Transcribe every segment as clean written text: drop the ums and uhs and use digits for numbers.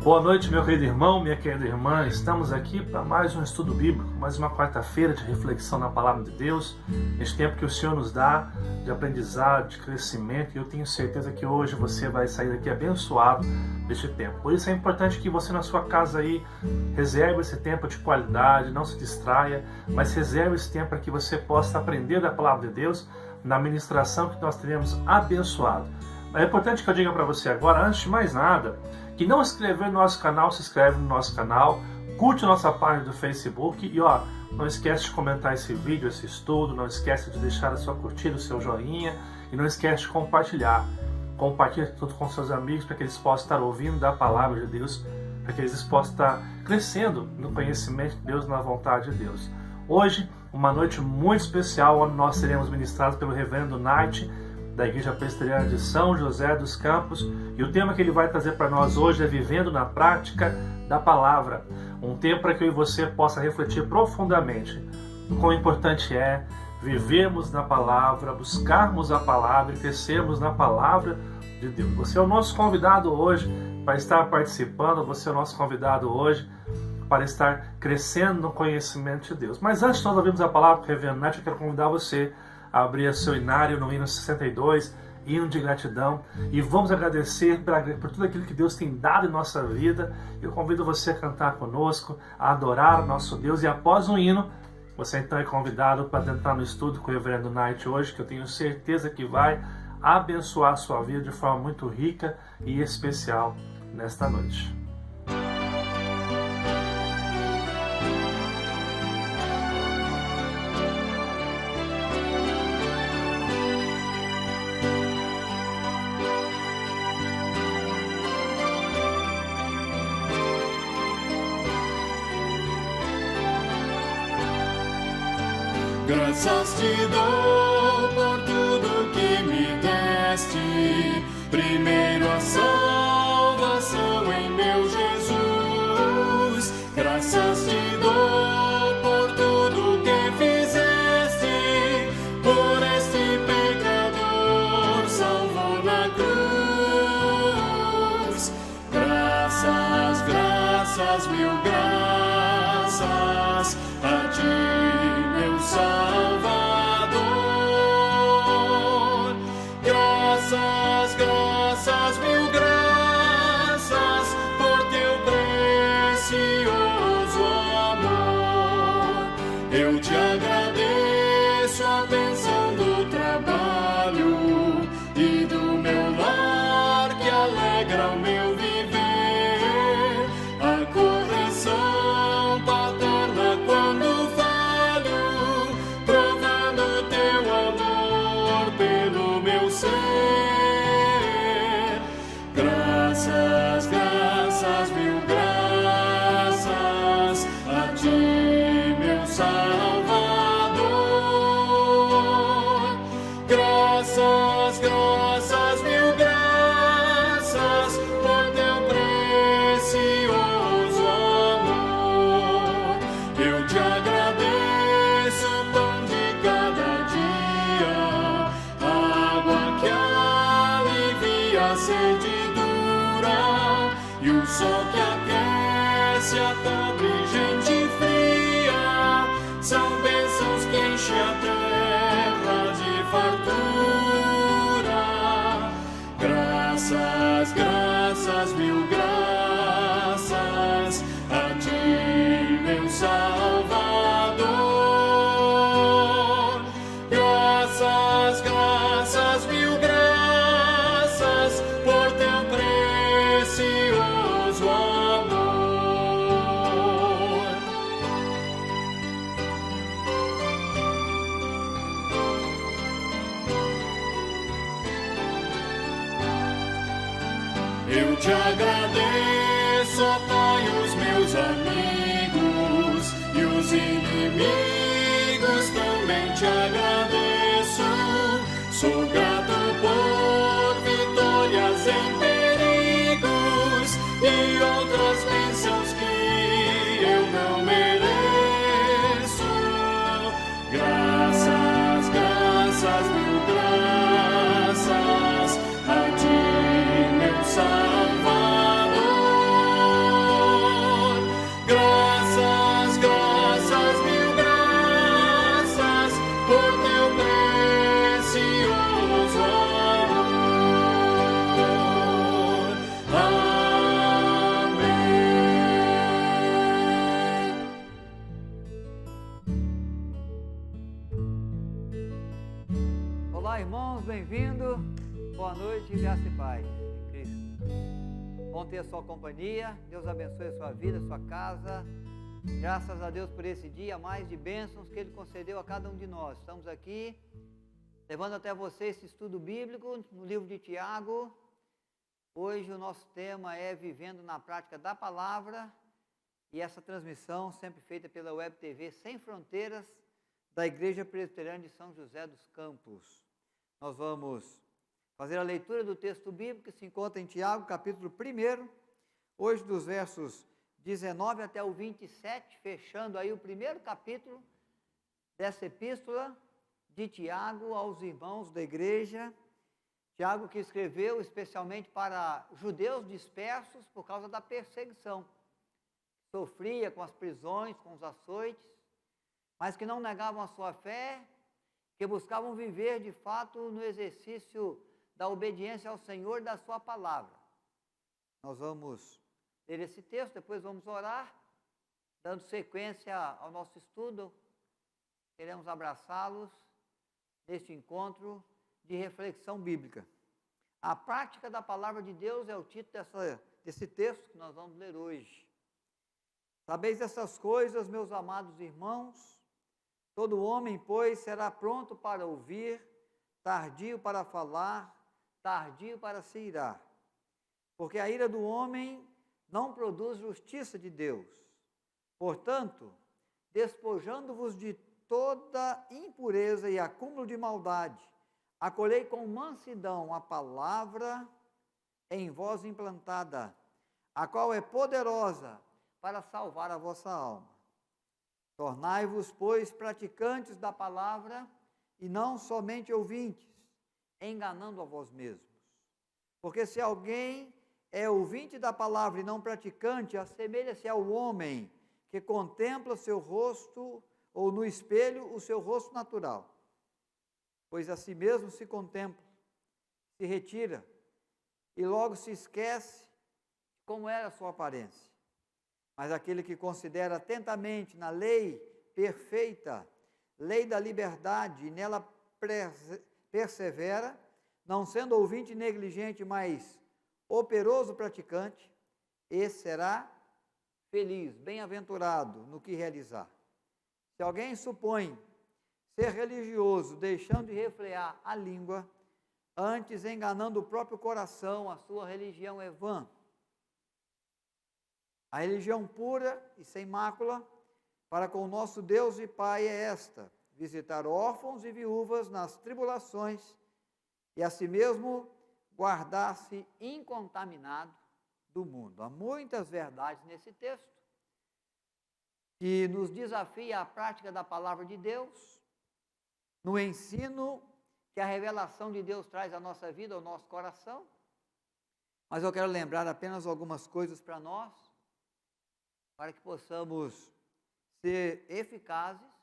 Boa noite, meu querido irmão, minha querida irmã. Estamos aqui para mais um estudo bíblico, mais uma quarta-feira de reflexão na Palavra de Deus, neste tempo que o Senhor nos dá de aprendizado, de crescimento, e eu tenho certeza que hoje você vai sair daqui abençoado deste tempo. Por isso é importante que você na sua casa aí reserve esse tempo de qualidade, não se distraia, mas reserve esse tempo para que você possa aprender da Palavra de Deus na ministração que nós teremos abençoado. É importante que eu diga para você agora, antes de mais nada, que não se inscreveu no nosso canal, se inscreve no nosso canal, curte a nossa página do Facebook e não esquece de comentar esse vídeo, esse estudo, não esquece de deixar a sua curtida, o seu joinha e não esquece de compartilhar. Compartilhe tudo com seus amigos para que eles possam estar ouvindo da Palavra de Deus, para que eles possam estar crescendo no conhecimento de Deus, na vontade de Deus. Hoje, uma noite muito especial, onde nós seremos ministrados pelo Reverendo Knight, da Igreja Presbiteriana de São José dos Campos, e o tema que ele vai trazer para nós hoje é Vivendo na Prática da Palavra, um tempo para que eu e você possa refletir profundamente o quão importante é vivermos na Palavra, buscarmos a Palavra e crescermos na Palavra de Deus. Você é o nosso convidado hoje para estar participando, você é o nosso convidado hoje para estar crescendo no conhecimento de Deus. Mas antes de nós ouvirmos a palavra do Reverendo Knight, eu quero convidar você a abrir seu inário no hino 62, hino de gratidão, e vamos agradecer por tudo aquilo que Deus tem dado em nossa vida. Eu convido você a cantar conosco, a adorar o nosso Deus, e após o hino, você então é convidado para entrar no estudo com o Reverendo Knight hoje, que eu tenho certeza que vai abençoar a sua vida de forma muito rica e especial nesta noite. Graças te dou por tudo que me deste, primeiro a salvação em meu Jesus. Graças te dou por tudo que fizeste, por este pecador salvou na cruz. Graças, graças, mil graças a ti, meu Salvador. Graças, graças, mil graças por teu precioso amor. Eu te agradeço a bênção do trabalho e do meu lar que alegra o meu viver, a correção paterna quando falho, provando teu amor pelo meu ser. Graças, graças, mil graças a ti, meu Salvador. Graças, graças, mil graças por teu precioso amor. Eu te agradeço o pão de cada dia, a água que alivia a sede dura e o sol que aquece a pobre gente fria. São bênçãos que enchem a terra de fartura. Graças, graças, mil graças a ti, meu Salvador. Graças, graças, mil graças por teu precioso amor. Eu te agradeço, ó Pai, os meus amigos e os inimigos também te agradeço. Sou grato por vitórias em perigos e outras bênçãos que eu não mereço. Graças, graças, mil graças a ti, meu Salvador. noite, graça e paz em Cristo. Bom ter a sua companhia, Deus abençoe a sua vida, a sua casa. Graças a Deus por esse dia, mais de bênçãos que Ele concedeu a cada um de nós. Estamos aqui, levando até você esse estudo bíblico no livro de Tiago. Hoje o nosso tema é Vivendo na Prática da Palavra, e essa transmissão sempre feita pela Web TV Sem Fronteiras, da Igreja Presbiteriana de São José dos Campos. Nós vamos fazer a leitura do texto bíblico que se encontra em Tiago, capítulo 1, hoje dos versos 19 até o 27, fechando aí o primeiro capítulo dessa epístola de Tiago aos irmãos da igreja. Tiago que escreveu especialmente para judeus dispersos por causa da perseguição, sofria com as prisões, com os açoites, mas que não negavam a sua fé, que buscavam viver de fato no exercício da obediência ao Senhor da sua palavra. Nós vamos ler esse texto, depois vamos orar, dando sequência ao nosso estudo. Queremos abraçá-los neste encontro de reflexão bíblica. A prática da palavra de Deus é o título desse texto que nós vamos ler hoje. Sabeis essas coisas, meus amados irmãos? Todo homem, pois, será pronto para ouvir, tardio para falar, tardio para se irar. Porque a ira do homem não produz justiça de Deus. Portanto, despojando-vos de toda impureza e acúmulo de maldade, acolhei com mansidão a palavra em vós implantada, a qual é poderosa para salvar a vossa alma. Tornai-vos, pois, praticantes da palavra e não somente ouvintes, enganando a vós mesmos. Porque se alguém é ouvinte da palavra e não praticante, assemelha-se ao homem que contempla o seu rosto, ou no espelho, o seu rosto natural. Pois a si mesmo se contempla, se retira, e logo se esquece como era a sua aparência. Mas aquele que considera atentamente na lei perfeita, lei da liberdade, e nela persevera, não sendo ouvinte negligente, mas operoso praticante, esse será feliz, bem-aventurado no que realizar. Se alguém supõe ser religioso, deixando de refrear a língua, antes enganando o próprio coração, a sua religião é vã. A religião pura e sem mácula para com o nosso Deus e Pai é esta: visitar órfãos e viúvas nas tribulações e a si mesmo guardar-se incontaminado do mundo. Há muitas verdades nesse texto que nos desafia à prática da palavra de Deus, no ensino que a revelação de Deus traz à nossa vida, ao nosso coração. Mas eu quero lembrar apenas algumas coisas para nós, para que possamos ser eficazes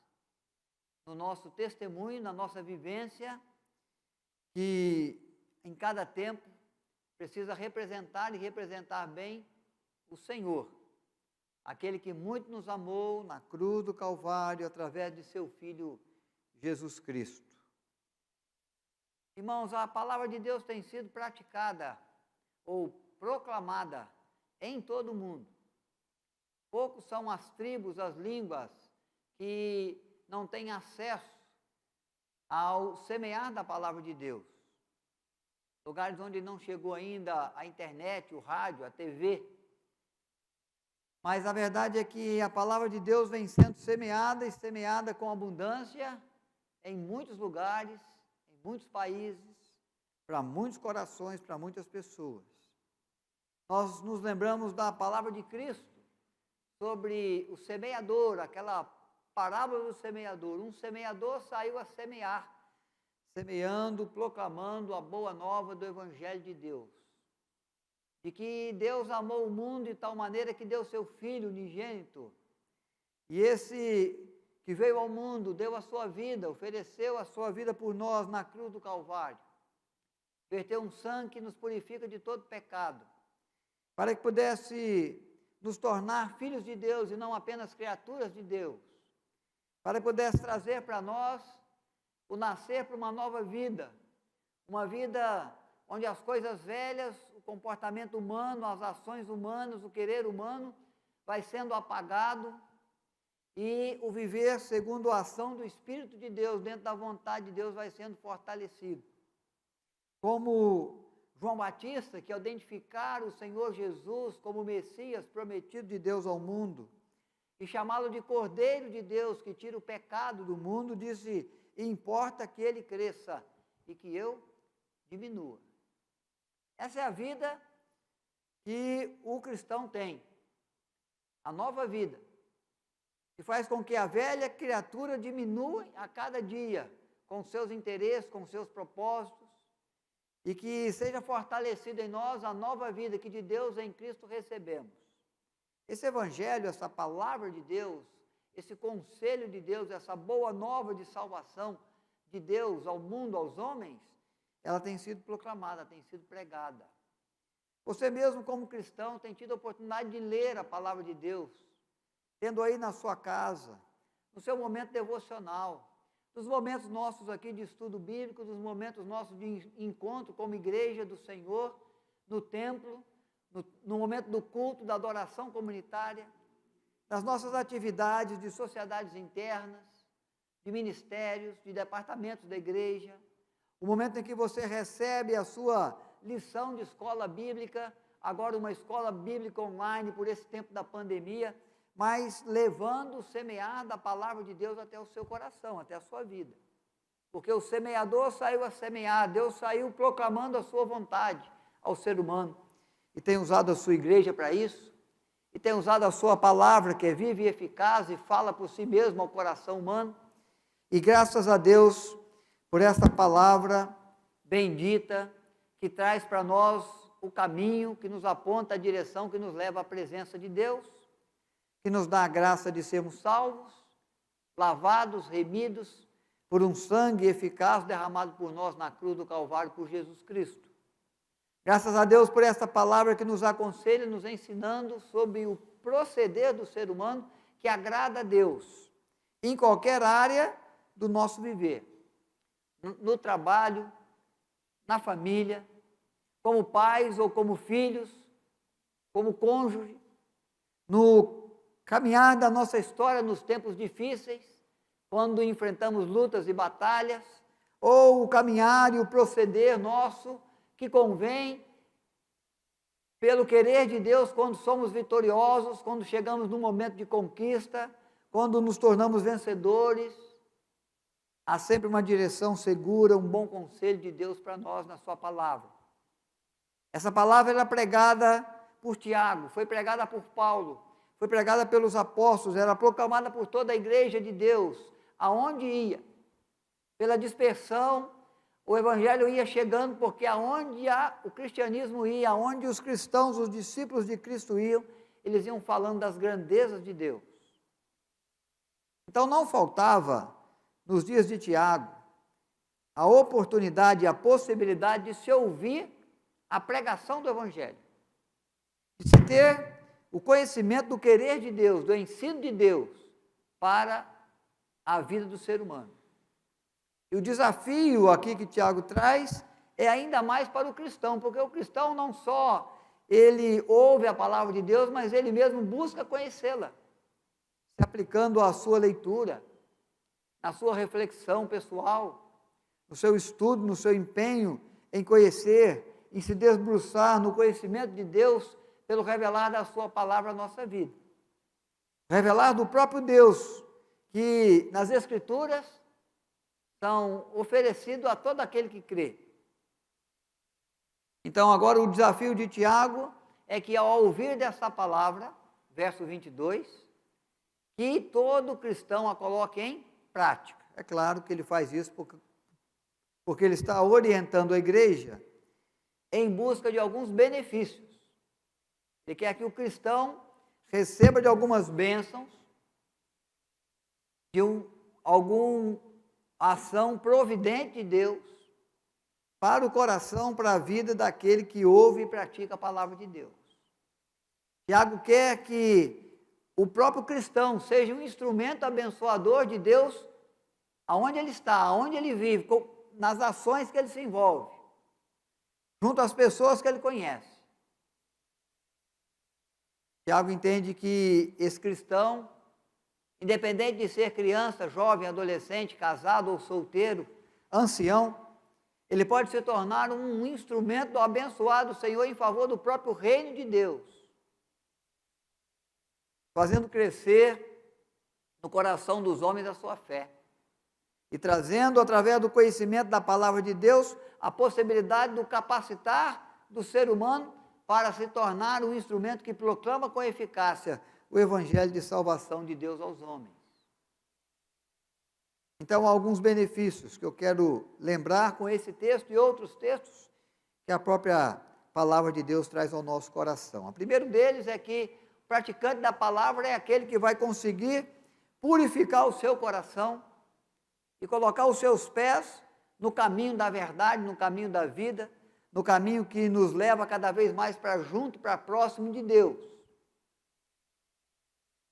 no nosso testemunho, na nossa vivência, que em cada tempo precisa representar e representar bem o Senhor, aquele que muito nos amou na cruz do Calvário através de seu Filho Jesus Cristo. Irmãos, a palavra de Deus tem sido praticada ou proclamada em todo o mundo. Poucos são as tribos, as línguas que não têm acesso ao semear da palavra de Deus. Lugares onde não chegou ainda a internet, o rádio, a TV. Mas a verdade é que a palavra de Deus vem sendo semeada e semeada com abundância em muitos lugares, em muitos países, para muitos corações, para muitas pessoas. Nós nos lembramos da palavra de Cristo sobre o semeador, aquela parábola do semeador. Um semeador saiu a semear, semeando, proclamando a boa nova do Evangelho de Deus. De que Deus amou o mundo de tal maneira que deu seu Filho unigênito. E esse que veio ao mundo, deu a sua vida, ofereceu a sua vida por nós na cruz do Calvário. Verteu um sangue que nos purifica de todo pecado, para que pudesse nos tornar filhos de Deus e não apenas criaturas de Deus, para que pudesse trazer para nós o nascer para uma nova vida, uma vida onde as coisas velhas, o comportamento humano, as ações humanas, o querer humano vai sendo apagado e o viver segundo a ação do Espírito de Deus, dentro da vontade de Deus, vai sendo fortalecido. Como João Batista, que ao identificar o Senhor Jesus como Messias prometido de Deus ao mundo, e chamá-lo de Cordeiro de Deus, que tira o pecado do mundo, disse: importa que ele cresça e que eu diminua. Essa é a vida que o cristão tem, a nova vida, que faz com que a velha criatura diminua a cada dia, com seus interesses, com seus propósitos, e que seja fortalecida em nós a nova vida que de Deus em Cristo recebemos. Esse evangelho, essa palavra de Deus, esse conselho de Deus, essa boa nova de salvação de Deus ao mundo, aos homens, ela tem sido proclamada, tem sido pregada. Você mesmo, como cristão, tem tido a oportunidade de ler a palavra de Deus, tendo aí na sua casa, no seu momento devocional, nos momentos nossos aqui de estudo bíblico, nos momentos nossos de encontro como igreja do Senhor, no templo, no momento do culto, da adoração comunitária, nas nossas atividades de sociedades internas, de ministérios, de departamentos da igreja, o momento em que você recebe a sua lição de escola bíblica, agora uma escola bíblica online por esse tempo da pandemia, mas levando o semear da palavra de Deus até o seu coração, até a sua vida. Porque o semeador saiu a semear, Deus saiu proclamando a sua vontade ao ser humano, e tem usado a sua igreja para isso, e tem usado a sua palavra, que é viva e eficaz, e fala por si mesmo ao coração humano, e graças a Deus por esta palavra bendita, que traz para nós o caminho, que nos aponta a direção, que nos leva à presença de Deus, que nos dá a graça de sermos salvos, lavados, remidos, por um sangue eficaz derramado por nós na cruz do Calvário, por Jesus Cristo. Graças a Deus por esta palavra que nos aconselha, nos ensinando sobre o proceder do ser humano que agrada a Deus, em qualquer área do nosso viver, no trabalho, na família, como pais ou como filhos, como cônjuge, no caminhar da nossa história nos tempos difíceis, quando enfrentamos lutas e batalhas, ou o caminhar e o proceder nosso que convém pelo querer de Deus quando somos vitoriosos, quando chegamos num momento de conquista, quando nos tornamos vencedores. Há sempre uma direção segura, um bom conselho de Deus para nós na sua palavra. Essa palavra era pregada por Tiago, foi pregada por Paulo, foi pregada pelos apóstolos, era proclamada por toda a igreja de Deus, aonde ia. Pela dispersão, o evangelho ia chegando, porque aonde o cristianismo ia, aonde os cristãos, os discípulos de Cristo iam, eles iam falando das grandezas de Deus. Então não faltava, nos dias de Tiago, a oportunidade e a possibilidade de se ouvir a pregação do evangelho, de se ter o conhecimento do querer de Deus, do ensino de Deus para a vida do ser humano. E o desafio aqui que Tiago traz é ainda mais para o cristão, porque o cristão não só ele ouve a palavra de Deus, mas ele mesmo busca conhecê-la, se aplicando à sua leitura, na sua reflexão pessoal, no seu estudo, no seu empenho em conhecer, em se debruçar no conhecimento de Deus, pelo revelar da sua palavra à nossa vida. Revelar do próprio Deus, que nas Escrituras são oferecidos a todo aquele que crê. Então agora o desafio de Tiago é que ao ouvir dessa palavra, verso 22, que todo cristão a coloque em prática. É claro que ele faz isso porque ele está orientando a igreja em busca de alguns benefícios. Ele quer que o cristão receba de algumas bênçãos, de alguma ação providente de Deus, para o coração, para a vida daquele que ouve e pratica a palavra de Deus. Tiago quer que o próprio cristão seja um instrumento abençoador de Deus, aonde ele está, aonde ele vive, nas ações que ele se envolve. junto às pessoas que ele conhece. Tiago entende que esse cristão, independente de ser criança, jovem, adolescente, casado ou solteiro, ancião, ele pode se tornar um instrumento do abençoado Senhor em favor do próprio reino de Deus, fazendo crescer no coração dos homens a sua fé e trazendo, através do conhecimento da palavra de Deus, a possibilidade de capacitar do ser humano para se tornar um instrumento que proclama com eficácia o evangelho de salvação de Deus aos homens. Então, há alguns benefícios que eu quero lembrar com esse texto e outros textos que a própria palavra de Deus traz ao nosso coração. O primeiro deles é que o praticante da palavra é aquele que vai conseguir purificar o seu coração e colocar os seus pés no caminho da verdade, no caminho da vida, no caminho que nos leva cada vez mais para junto, para próximo de Deus.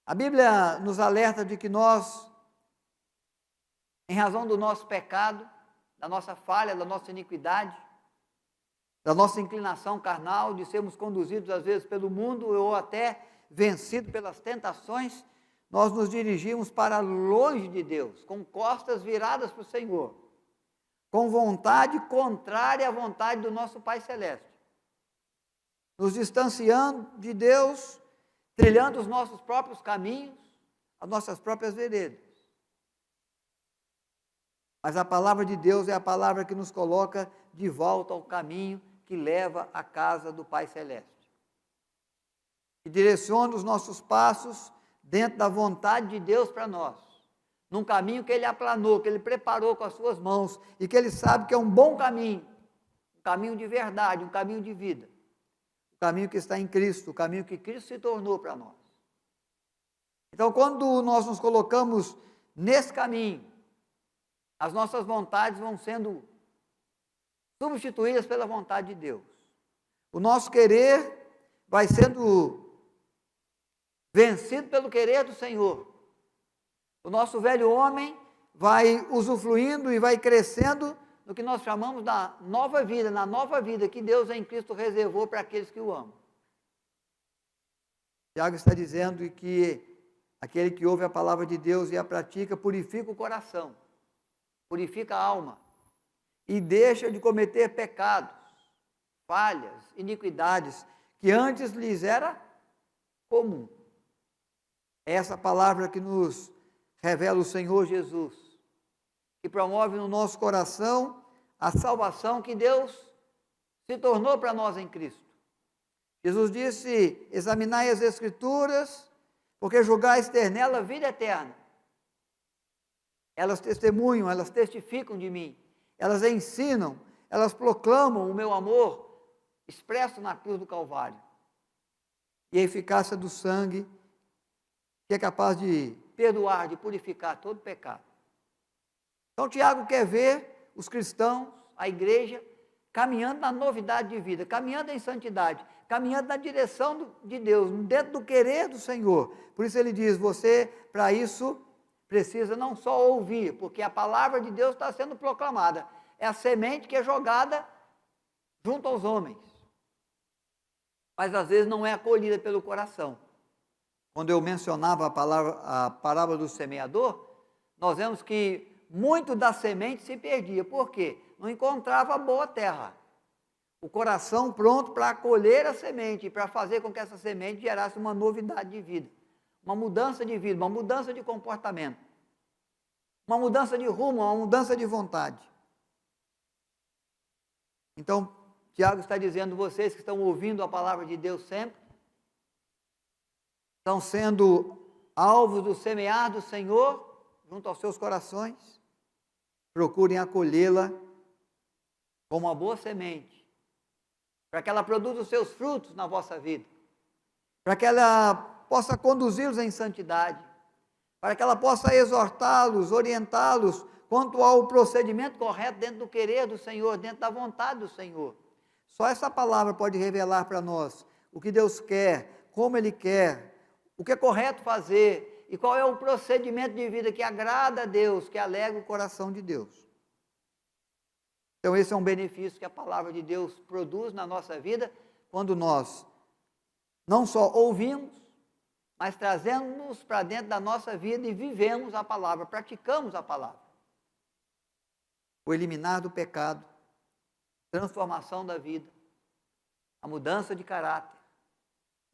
A Bíblia nos alerta de que nós, em razão do nosso pecado, da nossa falha, da nossa iniquidade, da nossa inclinação carnal, de sermos conduzidos às vezes pelo mundo ou até vencidos pelas tentações, nós nos dirigimos para longe de Deus, com costas viradas para o Senhor, com vontade contrária à vontade do nosso Pai Celeste, nos distanciando de Deus, trilhando os nossos próprios caminhos, as nossas próprias veredas. Mas a palavra de Deus é a palavra que nos coloca de volta ao caminho que leva à casa do Pai Celeste, que direciona os nossos passos dentro da vontade de Deus para nós, num caminho que Ele aplanou, que Ele preparou com as suas mãos, e que Ele sabe que é um bom caminho, um caminho de verdade, um caminho de vida, o caminho que está em Cristo, o caminho que Cristo se tornou para nós. Então, quando nós nos colocamos nesse caminho, as nossas vontades vão sendo substituídas pela vontade de Deus. O nosso querer vai sendo vencido pelo querer do Senhor. O nosso velho homem vai usufruindo e vai crescendo no que nós chamamos da nova vida, na nova vida que Deus em Cristo reservou para aqueles que o amam. Tiago está dizendo que aquele que ouve a palavra de Deus e a pratica purifica o coração, purifica a alma e deixa de cometer pecados, falhas, iniquidades que antes lhes era comum. É essa palavra que nos revela o Senhor Jesus, que promove no nosso coração a salvação que Deus se tornou para nós em Cristo. Jesus disse: examinai as Escrituras, porque julgais ter nela vida eterna. Elas testemunham, elas testificam de mim, elas ensinam, elas proclamam o meu amor expresso na cruz do Calvário. E a eficácia do sangue, que é capaz de perdoar, de purificar todo pecado. Então, Tiago quer ver os cristãos, a igreja, caminhando na novidade de vida, caminhando em santidade, caminhando na direção de Deus, dentro do querer do Senhor. Por isso ele diz, você, para isso, precisa não só ouvir, porque a palavra de Deus está sendo proclamada. É a semente que é jogada junto aos homens. Mas às vezes não é acolhida pelo coração. Quando eu mencionava a parábola do semeador, nós vemos que muito da semente se perdia. Por quê? Não encontrava boa terra. O coração pronto para acolher a semente, para fazer com que essa semente gerasse uma novidade de vida, uma mudança de vida, uma mudança de comportamento, uma mudança de rumo, uma mudança de vontade. Então, Tiago está dizendo, vocês que estão ouvindo a palavra de Deus sempre, estão sendo alvos do semear do Senhor junto aos seus corações, procurem acolhê-la como uma boa semente, para que ela produza os seus frutos na vossa vida, para que ela possa conduzi-los em santidade, para que ela possa exortá-los, orientá-los quanto ao procedimento correto dentro do querer do Senhor, dentro da vontade do Senhor. Só essa palavra pode revelar para nós o que Deus quer, como Ele quer, o que é correto fazer e qual é o procedimento de vida que agrada a Deus, que alegra o coração de Deus. Então esse é um benefício que a palavra de Deus produz na nossa vida, quando nós não só ouvimos, mas trazemos para dentro da nossa vida e vivemos a palavra, praticamos a palavra. O eliminar do pecado, transformação da vida, a mudança de caráter,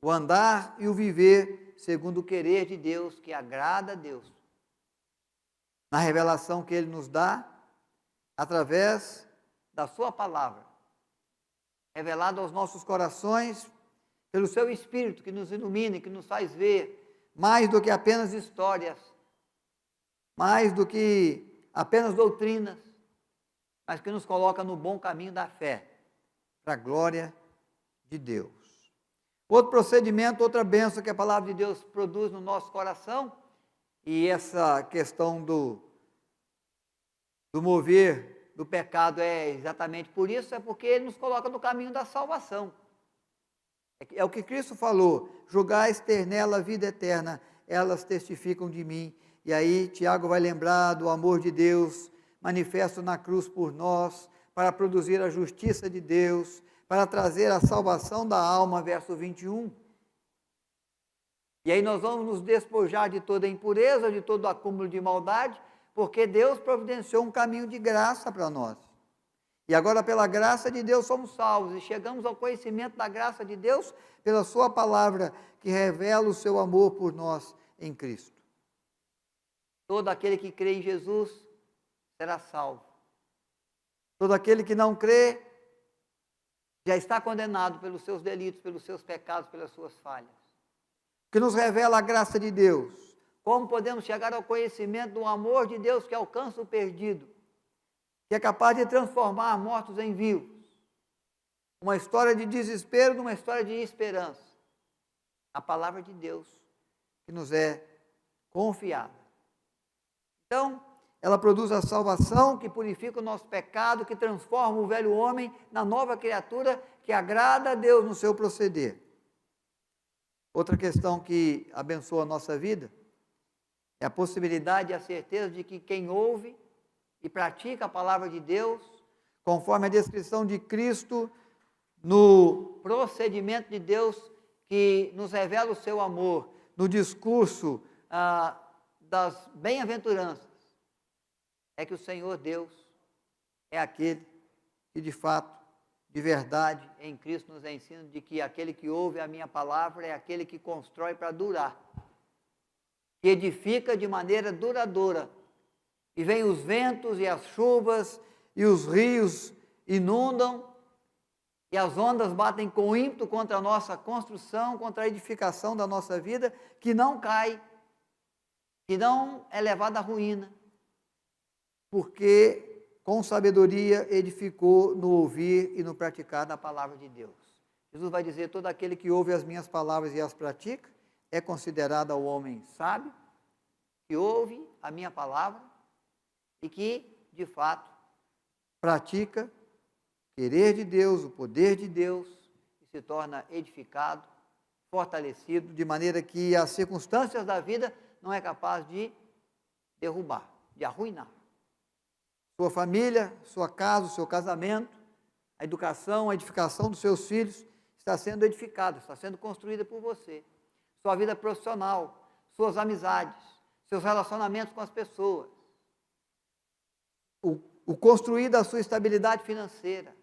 o andar e o viver segundo o querer de Deus, que agrada a Deus, na revelação que Ele nos dá, através da sua palavra, revelado aos nossos corações, pelo seu Espírito, que nos ilumina, que nos faz ver mais do que apenas histórias, mais do que apenas doutrinas, mas que nos coloca no bom caminho da fé, para a glória de Deus. Outro procedimento, outra bênção que a palavra de Deus produz no nosso coração, e essa questão do mover do pecado é exatamente por isso, é porque ele nos coloca no caminho da salvação. É o que Cristo falou: julgais ter nela a vida eterna, elas testificam de mim. E aí Tiago vai lembrar do amor de Deus manifesto na cruz por nós, para produzir a justiça de Deus, para trazer a salvação da alma, verso 21. E aí nós vamos nos despojar de toda impureza, de todo acúmulo de maldade, porque Deus providenciou um caminho de graça para nós. E agora, pela graça de Deus, somos salvos, e chegamos ao conhecimento da graça de Deus pela sua palavra, que revela o seu amor por nós em Cristo. Todo aquele que crê em Jesus será salvo. Todo aquele que não crê já está condenado pelos seus delitos, pelos seus pecados, pelas suas falhas. Que nos revela a graça de Deus. Como podemos chegar ao conhecimento do amor de Deus que alcança o perdido, que é capaz de transformar mortos em vivos. Uma história de desespero numa história de esperança. A palavra de Deus que nos é confiada. Então, ela produz a salvação que purifica o nosso pecado, que transforma o velho homem na nova criatura que agrada a Deus no seu proceder. Outra questão que abençoa a nossa vida é a possibilidade e a certeza de que quem ouve e pratica a palavra de Deus, conforme a descrição de Cristo no procedimento de Deus que nos revela o seu amor, no discurso das bem-aventuranças, é que o Senhor Deus é aquele que de fato, de verdade, em Cristo nos ensina de que aquele que ouve a minha palavra é aquele que constrói para durar, que edifica de maneira duradoura. E vem os ventos e as chuvas, e os rios inundam, e as ondas batem com ímpeto contra a nossa construção, contra a edificação da nossa vida, que não cai, que não é levada à ruína, porque com sabedoria edificou no ouvir e no praticar da palavra de Deus. Jesus vai dizer: todo aquele que ouve as minhas palavras e as pratica, é considerado o homem sábio, que ouve a minha palavra e que, de fato, pratica o querer de Deus, o poder de Deus, e se torna edificado, fortalecido, de maneira que as circunstâncias da vida não é capaz de derrubar, de arruinar. Sua família, sua casa, o seu casamento, a educação, a edificação dos seus filhos está sendo edificada, está sendo construída por você. Sua vida profissional, suas amizades, seus relacionamentos com as pessoas, o construir da sua estabilidade financeira,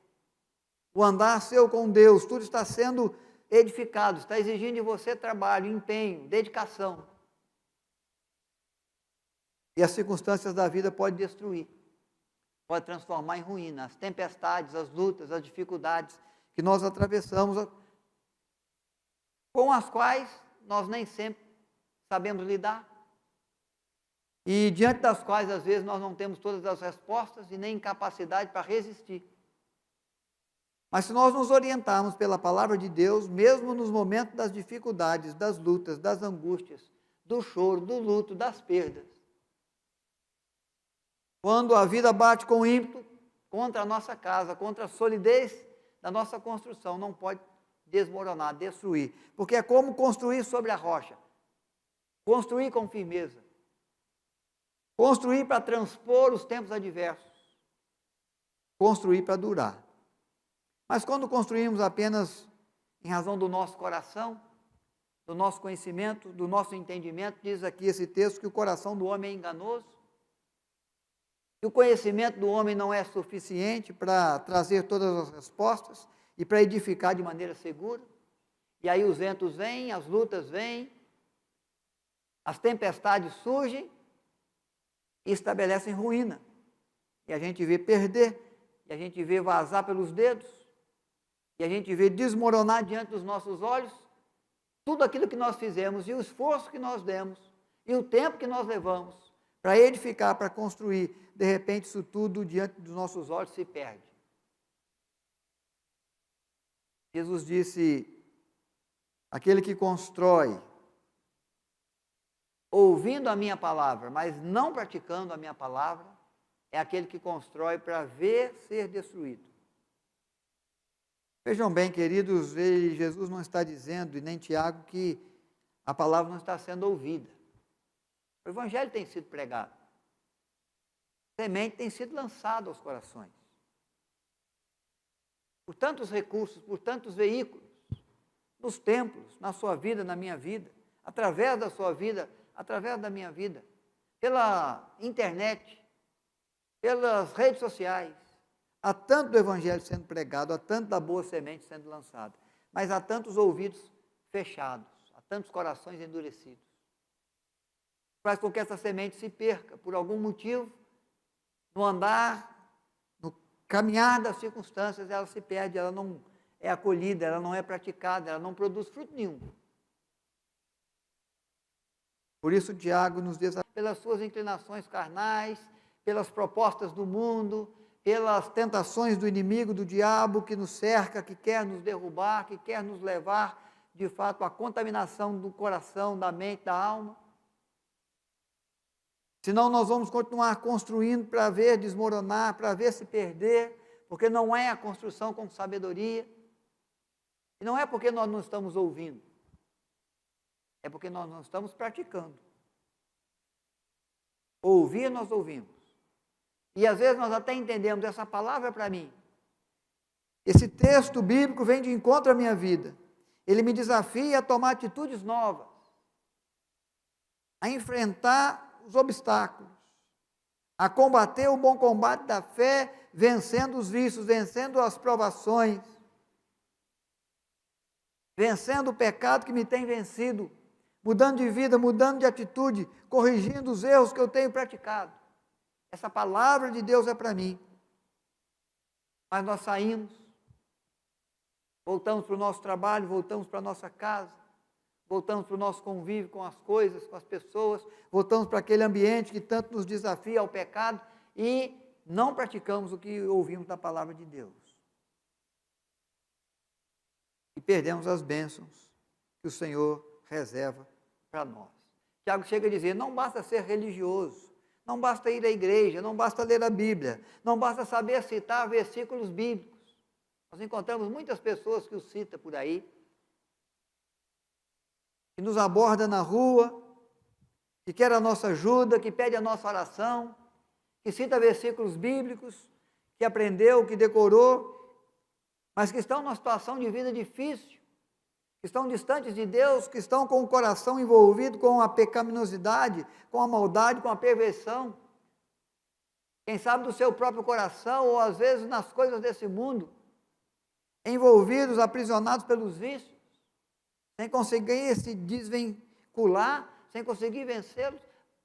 o andar seu com Deus, tudo está sendo edificado, está exigindo de você trabalho, empenho, dedicação. E as circunstâncias da vida podem destruir, pode transformar em ruína as tempestades, as lutas, as dificuldades que nós atravessamos, com as quais nós nem sempre sabemos lidar, e diante das quais às vezes nós não temos todas as respostas e nem capacidade para resistir. Mas se nós nos orientarmos pela palavra de Deus, mesmo nos momentos das dificuldades, das lutas, das angústias, do choro, do luto, das perdas, quando a vida bate com ímpeto contra a nossa casa, contra a solidez da nossa construção, não pode desmoronar, destruir, porque é como construir sobre a rocha, construir com firmeza, construir para transpor os tempos adversos, construir para durar. Mas quando construímos apenas em razão do nosso coração, do nosso conhecimento, do nosso entendimento, diz aqui esse texto que o coração do homem é enganoso, que o conhecimento do homem não é suficiente para trazer todas as respostas e para edificar de maneira segura. E aí os ventos vêm, as lutas vêm, as tempestades surgem e estabelecem ruína. E a gente vê perder, e a gente vê vazar pelos dedos, e a gente vê desmoronar diante dos nossos olhos tudo aquilo que nós fizemos, e o esforço que nós demos, e o tempo que nós levamos para edificar, para construir. De repente, isso tudo diante dos nossos olhos se perde. Jesus disse: aquele que constrói, ouvindo a minha palavra, mas não praticando a minha palavra, é aquele que constrói para ver ser destruído. Vejam bem, queridos, Jesus não está dizendo, e nem Tiago, que a palavra não está sendo ouvida. O evangelho tem sido pregado. A semente tem sido lançada aos corações. Por tantos recursos, por tantos veículos, nos templos, na sua vida, na minha vida, através da sua vida, através da minha vida, pela internet, pelas redes sociais. Há tanto do evangelho sendo pregado, há tanto da boa semente sendo lançada, mas há tantos ouvidos fechados, há tantos corações endurecidos. Faz com que essa semente se perca, por algum motivo, no andar, no caminhar das circunstâncias, ela se perde, ela não é acolhida, ela não é praticada, ela não produz fruto nenhum. Por isso, Tiago nos desafia pelas suas inclinações carnais, pelas propostas do mundo, pelas tentações do inimigo, do diabo, que nos cerca, que quer nos derrubar, que quer nos levar, de fato, à contaminação do coração, da mente, da alma. Senão nós vamos continuar construindo para ver desmoronar, para ver se perder, porque não é a construção com sabedoria. E não é porque nós não estamos ouvindo, é porque nós não estamos praticando. Ouvir, nós ouvimos. E às vezes nós até entendemos, essa palavra é para mim. Esse texto bíblico vem de encontro à minha vida. Ele me desafia a tomar atitudes novas, a enfrentar os obstáculos, a combater o bom combate da fé, vencendo os vícios, vencendo as provações, vencendo o pecado que me tem vencido, mudando de vida, mudando de atitude, corrigindo os erros que eu tenho praticado. Essa palavra de Deus é para mim. Mas nós saímos, voltamos para o nosso trabalho, voltamos para a nossa casa, voltamos para o nosso convívio com as coisas, com as pessoas, voltamos para aquele ambiente que tanto nos desafia ao pecado e não praticamos o que ouvimos da palavra de Deus. E perdemos as bênçãos que o Senhor reserva para nós. Tiago chega a dizer, não basta ser religioso, não basta ir à igreja, não basta ler a Bíblia, não basta saber citar versículos bíblicos. Nós encontramos muitas pessoas que os citam por aí, que nos aborda na rua, que quer a nossa ajuda, que pede a nossa oração, que cita versículos bíblicos, que aprendeu, que decorou, mas que estão numa situação de vida difícil, que estão distantes de Deus, que estão com o coração envolvido com a pecaminosidade, com a maldade, com a perversão. Quem sabe do seu próprio coração, ou às vezes nas coisas desse mundo, envolvidos, aprisionados pelos vícios, sem conseguir se desvincular, sem conseguir vencê-los.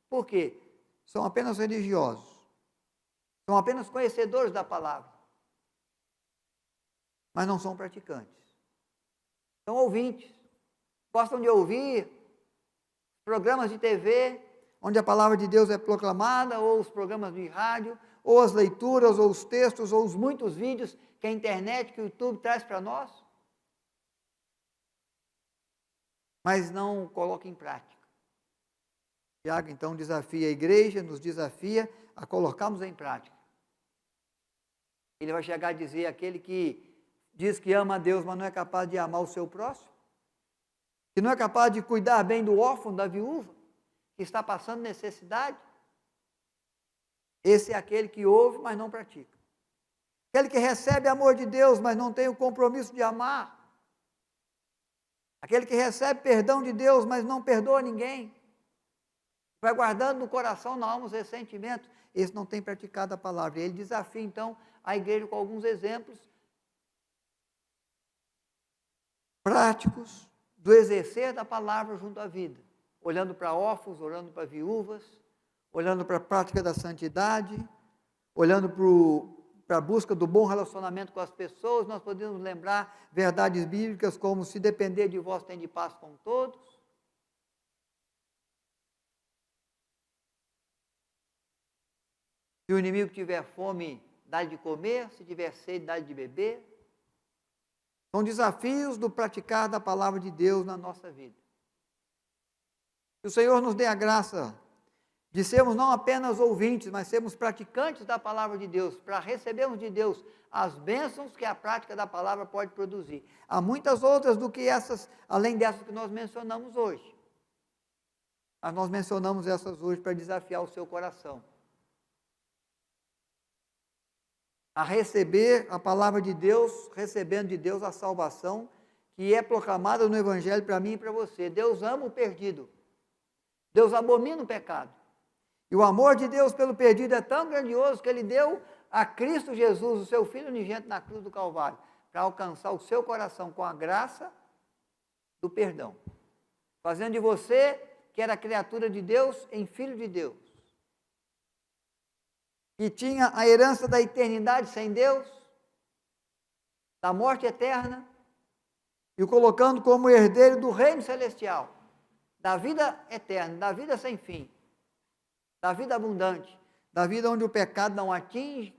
Por quê? São apenas religiosos, são apenas conhecedores da palavra, mas não são praticantes. São ouvintes, gostam de ouvir programas de TV, onde a palavra de Deus é proclamada, ou os programas de rádio, ou as leituras, ou os textos, ou os muitos vídeos que a internet, que o YouTube traz para nós, mas não coloca em prática. Tiago, então, desafia a igreja, nos desafia a colocarmos em prática. Ele vai chegar a dizer, aquele que diz que ama a Deus, mas não é capaz de amar o seu próximo, que não é capaz de cuidar bem do órfão, da viúva, que está passando necessidade, esse é aquele que ouve, mas não pratica. Aquele que recebe amor de Deus, mas não tem o compromisso de amar. Aquele que recebe perdão de Deus, mas não perdoa ninguém. Vai guardando no coração, na alma, os ressentimentos. Esse não tem praticado a palavra. Ele desafia, então, a igreja com alguns exemplos práticos do exercer da palavra junto à vida. Olhando para órfãos, olhando para viúvas, olhando para a prática da santidade, olhando para a busca do bom relacionamento com as pessoas. Nós podemos lembrar verdades bíblicas como: se depender de vós, tem de paz com todos. Se o inimigo tiver fome, dá-lhe de comer; se tiver sede, dá-lhe de beber. São desafios do praticar da palavra de Deus na nossa vida. Que o Senhor nos dê a graça de sermos não apenas ouvintes, mas sermos praticantes da palavra de Deus, para recebermos de Deus as bênçãos que a prática da palavra pode produzir. Há muitas outras do que essas, além dessas que nós mencionamos hoje. Mas nós mencionamos essas hoje para desafiar o seu coração a receber a palavra de Deus, recebendo de Deus a salvação que é proclamada no Evangelho para mim e para você. Deus ama o perdido. Deus abomina o pecado. E o amor de Deus pelo perdido é tão grandioso que Ele deu a Cristo Jesus, o seu Filho unigênito, na cruz do Calvário, para alcançar o seu coração com a graça do perdão, fazendo de você, que era criatura de Deus, em filho de Deus, que tinha a herança da eternidade sem Deus, da morte eterna, e o colocando como herdeiro do reino celestial, da vida eterna, da vida sem fim, da vida abundante, da vida onde o pecado não atinge,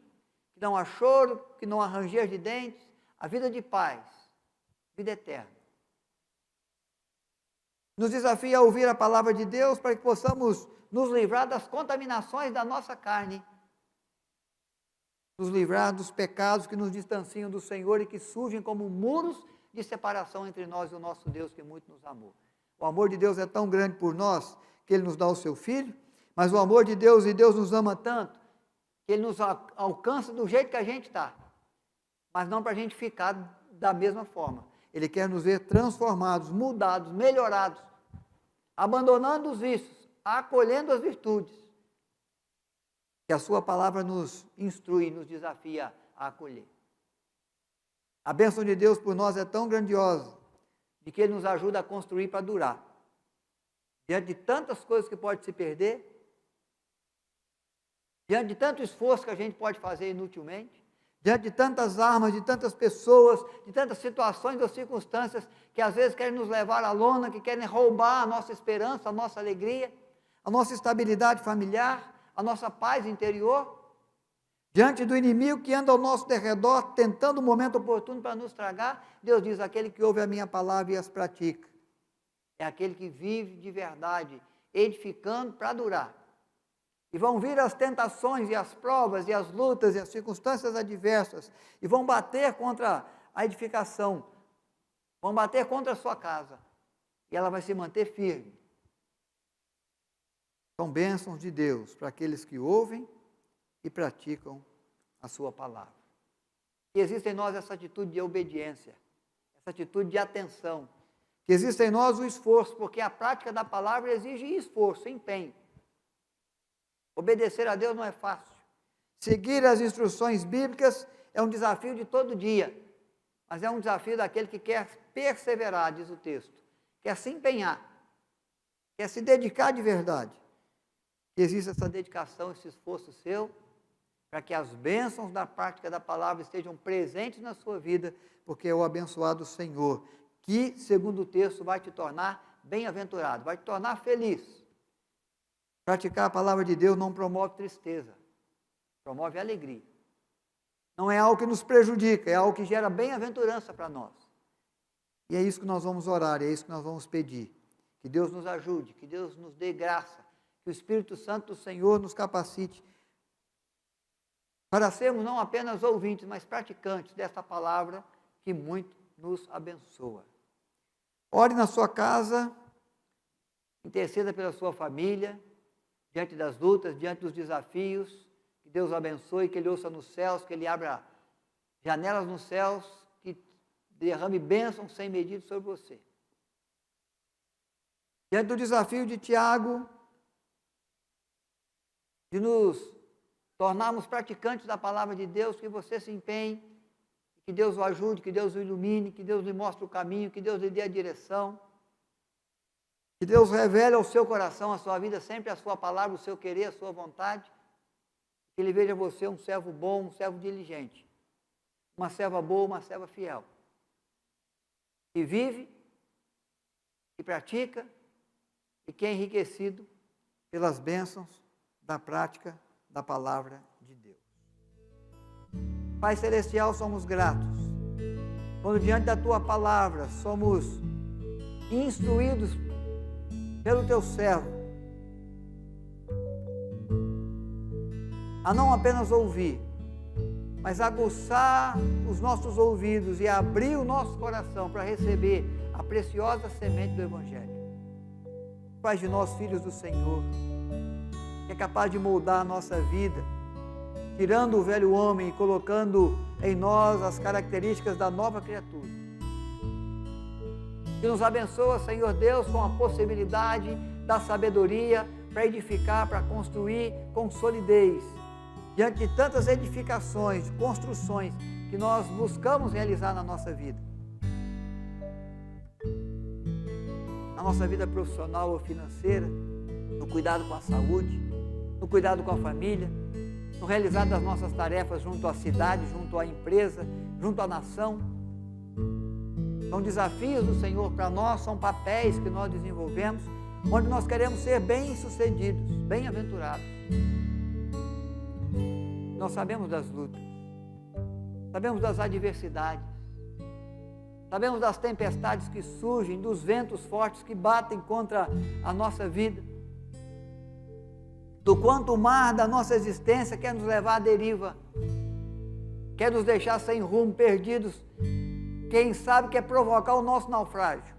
que não há choro, que não há ranger de dentes, a vida de paz, vida eterna. Nos desafia a ouvir a palavra de Deus para que possamos nos livrar das contaminações da nossa carne, nos livrar dos pecados que nos distanciam do Senhor e que surgem como muros de separação entre nós e o nosso Deus, que muito nos amou. O amor de Deus é tão grande por nós que Ele nos dá o seu Filho, mas o amor de Deus, e Deus nos ama tanto, que Ele nos alcança do jeito que a gente está, mas não para a gente ficar da mesma forma. Ele quer nos ver transformados, mudados, melhorados, abandonando os vícios, acolhendo as virtudes, que a sua palavra nos instrui, nos desafia a acolher. A bênção de Deus por nós é tão grandiosa, de que Ele nos ajuda a construir para durar. Diante de tantas coisas que pode se perder, diante de tanto esforço que a gente pode fazer inutilmente, diante de tantas armas, de tantas pessoas, de tantas situações ou circunstâncias que às vezes querem nos levar à lona, que querem roubar a nossa esperança, a nossa alegria, a nossa estabilidade familiar, a nossa paz interior, diante do inimigo que anda ao nosso derredor, tentando o momento oportuno para nos tragar, Deus diz: aquele que ouve a minha palavra e as pratica, é aquele que vive de verdade, edificando para durar. E vão vir as tentações e as provas e as lutas e as circunstâncias adversas, e vão bater contra a edificação, vão bater contra a sua casa, e ela vai se manter firme. São bênçãos de Deus para aqueles que ouvem e praticam a sua palavra. Que existe em nós essa atitude de obediência, essa atitude de atenção, que existe em nós o esforço, porque a prática da palavra exige esforço, empenho. Obedecer a Deus não é fácil. Seguir as instruções bíblicas é um desafio de todo dia, mas é um desafio daquele que quer perseverar, diz o texto, quer se empenhar, quer se dedicar de verdade. Que existe essa dedicação, esse esforço seu, para que as bênçãos da prática da palavra estejam presentes na sua vida, porque é o abençoado Senhor, que, segundo o texto, vai te tornar bem-aventurado, vai te tornar feliz. Praticar a palavra de Deus não promove tristeza, promove alegria. Não é algo que nos prejudica, é algo que gera bem-aventurança para nós. E é isso que nós vamos orar, é isso que nós vamos pedir. Que Deus nos ajude, que Deus nos dê graça, que o Espírito Santo do Senhor nos capacite para sermos não apenas ouvintes, mas praticantes dessa palavra que muito nos abençoa. Ore na sua casa, interceda pela sua família, diante das lutas, diante dos desafios, que Deus abençoe, que Ele ouça nos céus, que Ele abra janelas nos céus que derrame bênçãos sem medida sobre você. Diante do desafio de Tiago, de nos tornarmos praticantes da palavra de Deus, que você se empenhe, que Deus o ajude, que Deus o ilumine, que Deus lhe mostre o caminho, que Deus lhe dê a direção, que Deus revele ao seu coração, à sua vida, sempre a sua palavra, o seu querer, a sua vontade, que Ele veja você um servo bom, um servo diligente, uma serva boa, uma serva fiel, que vive, que pratica e que é enriquecido pelas bênçãos da prática da palavra de Deus. Pai Celestial, somos gratos quando diante da Tua palavra somos instruídos pelo Teu servo a não apenas ouvir, mas aguçar os nossos ouvidos e abrir o nosso coração para receber a preciosa semente do Evangelho. Faz de nós filhos do Senhor, que é capaz de moldar a nossa vida, tirando o velho homem e colocando em nós as características da nova criatura. Que nos abençoa, Senhor Deus, com a possibilidade da sabedoria para edificar, para construir com solidez, diante de tantas edificações, construções que nós buscamos realizar na nossa vida. Na nossa vida profissional ou financeira, no cuidado com a saúde, no cuidado com a família, no realizar das nossas tarefas junto à cidade, junto à empresa, junto à nação. São desafios do Senhor para nós, são papéis que nós desenvolvemos, onde nós queremos ser bem-sucedidos, bem-aventurados. Nós sabemos das lutas, sabemos das adversidades, sabemos das tempestades que surgem, dos ventos fortes que batem contra a nossa vida, do quanto o mar da nossa existência quer nos levar à deriva, quer nos deixar sem rumo, perdidos, quem sabe quer provocar o nosso naufrágio.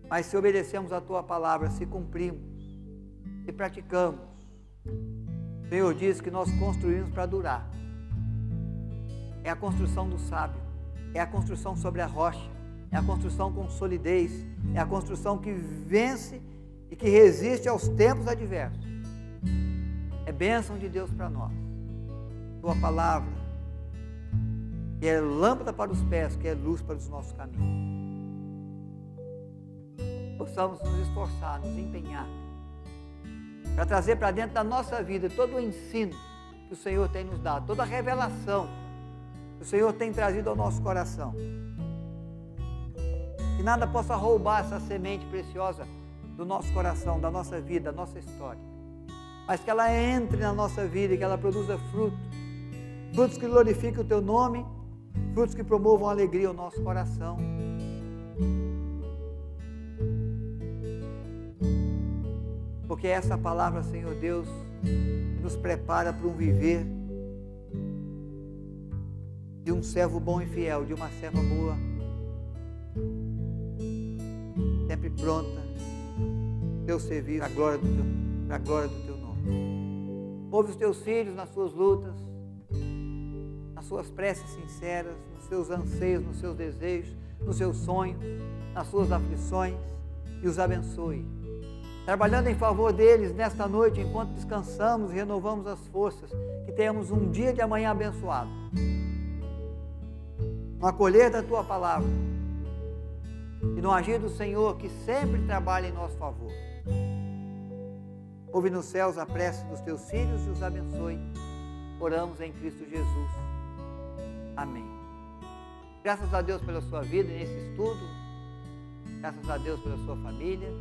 Mas se obedecemos a Tua palavra, se cumprimos, se praticamos, o Senhor diz que nós construímos para durar. É a construção do sábio, é a construção sobre a rocha, é a construção com solidez, é a construção que vence e que resiste aos tempos adversos. É bênção de Deus para nós. Tua palavra, que é lâmpada para os pés, que é luz para os nossos caminhos. Possamos nos esforçar, nos empenhar, para trazer para dentro da nossa vida todo o ensino que o Senhor tem nos dado, toda a revelação que o Senhor tem trazido ao nosso coração. Que nada possa roubar essa semente preciosa do nosso coração, da nossa vida, da nossa história. Mas que ela entre na nossa vida e que ela produza frutos. Frutos que glorifiquem o Teu nome, frutos que promovam alegria ao nosso coração. Porque essa palavra, Senhor Deus, nos prepara para um viver de um servo bom e fiel, de uma serva boa, sempre pronta, Teu serviço, para a glória do Teu nome. Ouve os Teus filhos nas suas lutas, nas suas preces sinceras, nos seus anseios, nos seus desejos, nos seus sonhos, nas suas aflições, e os abençoe. Trabalhando em favor deles nesta noite, enquanto descansamos e renovamos as forças, que tenhamos um dia de amanhã abençoado. No acolher da Tua palavra e no agir do Senhor, que sempre trabalha em nosso favor. Ouve nos céus a prece dos Teus filhos e os abençoe. Oramos em Cristo Jesus. Amém. Graças a Deus pela sua vida nesse estudo. Graças a Deus pela sua família.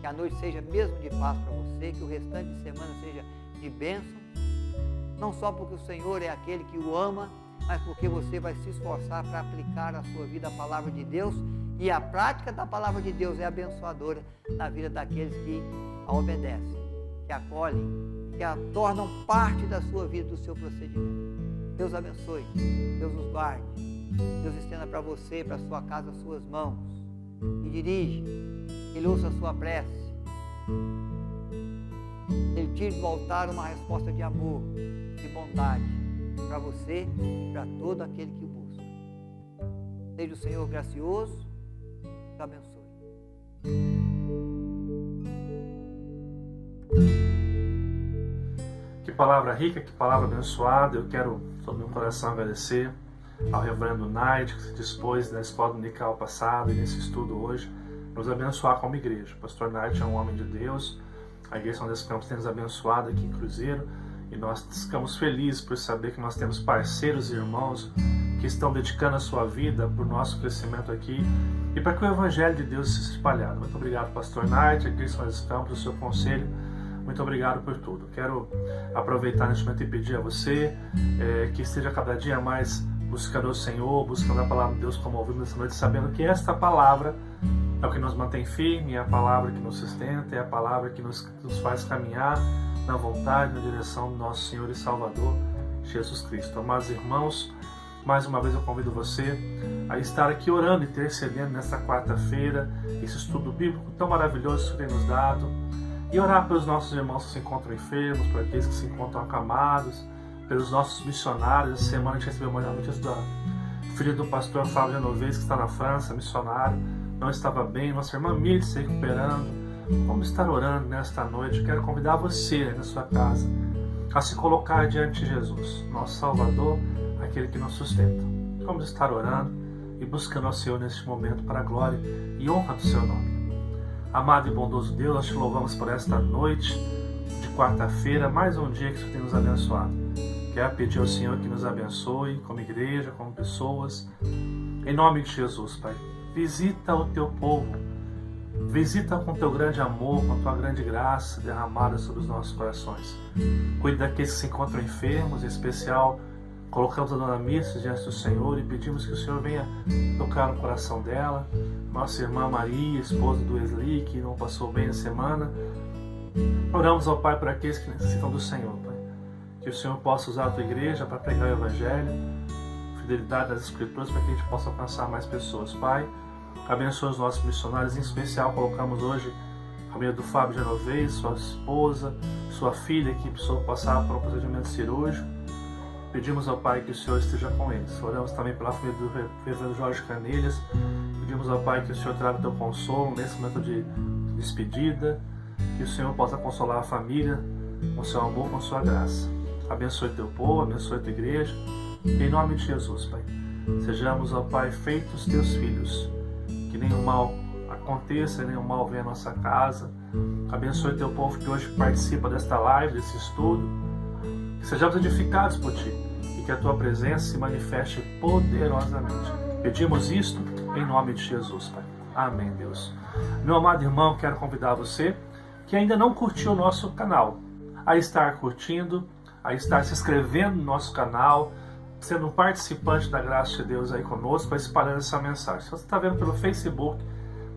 Que a noite seja mesmo de paz para você, que o restante de semana seja de bênção, não só porque o Senhor é aquele que o ama, mas porque você vai se esforçar para aplicar a sua vida a palavra de Deus, e a prática da palavra de Deus é abençoadora na vida daqueles que a obedecem, que a acolhem, que a tornam parte da sua vida, do seu procedimento. Deus abençoe, Deus nos guarde, Deus estenda para você, para a sua casa, as suas mãos, e dirige. Ele ouça a sua prece, Ele tire do altar uma resposta de amor, de bondade, para você e para todo aquele que o busca. Seja o Senhor gracioso, te abençoe. Que palavra rica, que palavra abençoada. Eu quero, todo meu coração, agradecer ao reverendo Naide, que se dispôs na escola dominical passada e nesse estudo hoje, nos abençoar como igreja. O pastor Naide é um homem de Deus, a Igreja São José dos Campos tem nos abençoado aqui em Cruzeiro, e nós ficamos felizes por saber que nós temos parceiros e irmãos que estão dedicando a sua vida para o nosso crescimento aqui e para que o Evangelho de Deus seja espalhado. Muito obrigado, pastor Naide, a Igreja São José dos Campos, o seu conselho. Muito obrigado por tudo. Quero aproveitar neste momento e pedir a você que esteja cada dia mais buscando o Senhor, buscando a palavra de Deus como ouvimos nessa noite, sabendo que esta palavra é o que nos mantém firme, é a palavra que nos sustenta, é a palavra que nos faz caminhar na vontade, na direção do nosso Senhor e Salvador, Jesus Cristo. Amados irmãos, mais uma vez eu convido você a estar aqui orando e intercedendo nesta quarta-feira, esse estudo bíblico tão maravilhoso que tem nos dado, e orar pelos nossos irmãos que se encontram enfermos, por aqueles que se encontram acamados, pelos nossos missionários. Essa semana a gente recebeu uma notícia da filha do pastor Fábio Genovese, que está na França, missionário, não estava bem, nossa irmã Miriam se recuperando. Vamos estar orando nesta noite. Eu quero convidar você na sua casa a se colocar diante de Jesus, nosso Salvador, aquele que nos sustenta. Vamos estar orando e buscando ao Senhor neste momento para a glória e honra do seu nome. Amado e bondoso Deus, nós te louvamos por esta noite de quarta-feira, mais um dia que o Senhor tem nos abençoado. Quero pedir ao Senhor que nos abençoe como igreja, como pessoas, em nome de Jesus, Pai. Visita o teu povo, visita com teu grande amor, com tua grande graça derramada sobre os nossos corações. Cuide daqueles que se encontram enfermos, em especial colocamos a Dona Missa diante do Senhor e pedimos que o Senhor venha tocar no coração dela. Nossa irmã Maria, esposa do Wesley, que não passou bem a semana. Oramos ao Pai por aqueles que necessitam do Senhor, Pai. Que o Senhor possa usar a tua igreja para pregar o Evangelho, fidelidade das Escrituras, para que a gente possa alcançar mais pessoas. Pai, abençoa os nossos missionários, em especial colocamos hoje a família do Fábio Genovese, sua esposa, sua filha que precisou passar por um procedimento cirúrgico. Pedimos ao Pai que o Senhor esteja com eles. Oramos também pela família do reverendo Jorge Canelhas. Pedimos ao Pai que o Senhor traga o teu consolo nesse momento de despedida, que o Senhor possa consolar a família com seu amor, com sua graça. Abençoe teu povo, abençoe tua igreja. Em nome de Jesus, Pai. Sejamos, ó Pai, feitos teus filhos. Que nenhum mal aconteça, nenhum mal venha à nossa casa. Abençoe teu povo que hoje participa desta live, desse estudo. Que sejamos edificados por Ti e que a Tua presença se manifeste poderosamente. Pedimos isto em nome de Jesus, Pai. Amém, Deus. Meu amado irmão, quero convidar você que ainda não curtiu o nosso canal a estar curtindo, a estar se inscrevendo no nosso canal, sendo um participante da graça de Deus aí conosco, espalhando essa mensagem. Se você está vendo pelo Facebook,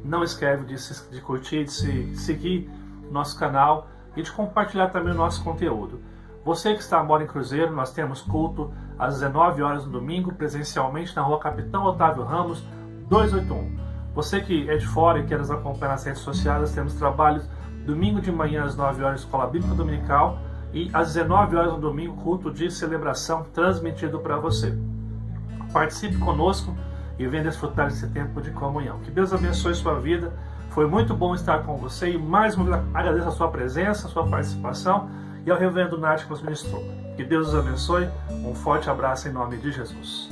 não esquece de curtir, de seguir o nosso canal e de compartilhar também o nosso conteúdo. Você que mora em Cruzeiro, nós temos culto às 19 horas no domingo, presencialmente na rua Capitão Otávio Ramos, 281. Você que é de fora e quer nos acompanhar nas redes sociais, nós temos trabalhos domingo de manhã às 9 horas, Escola Bíblica Dominical, e às 19 horas no domingo, culto de celebração transmitido para você. Participe conosco e venha desfrutar desse tempo de comunhão. Que Deus abençoe sua vida. Foi muito bom estar com você e mais uma vez agradeço a sua presença, a sua participação e ao reverendo Nath que nos ministrou. Que Deus os abençoe. Um forte abraço em nome de Jesus.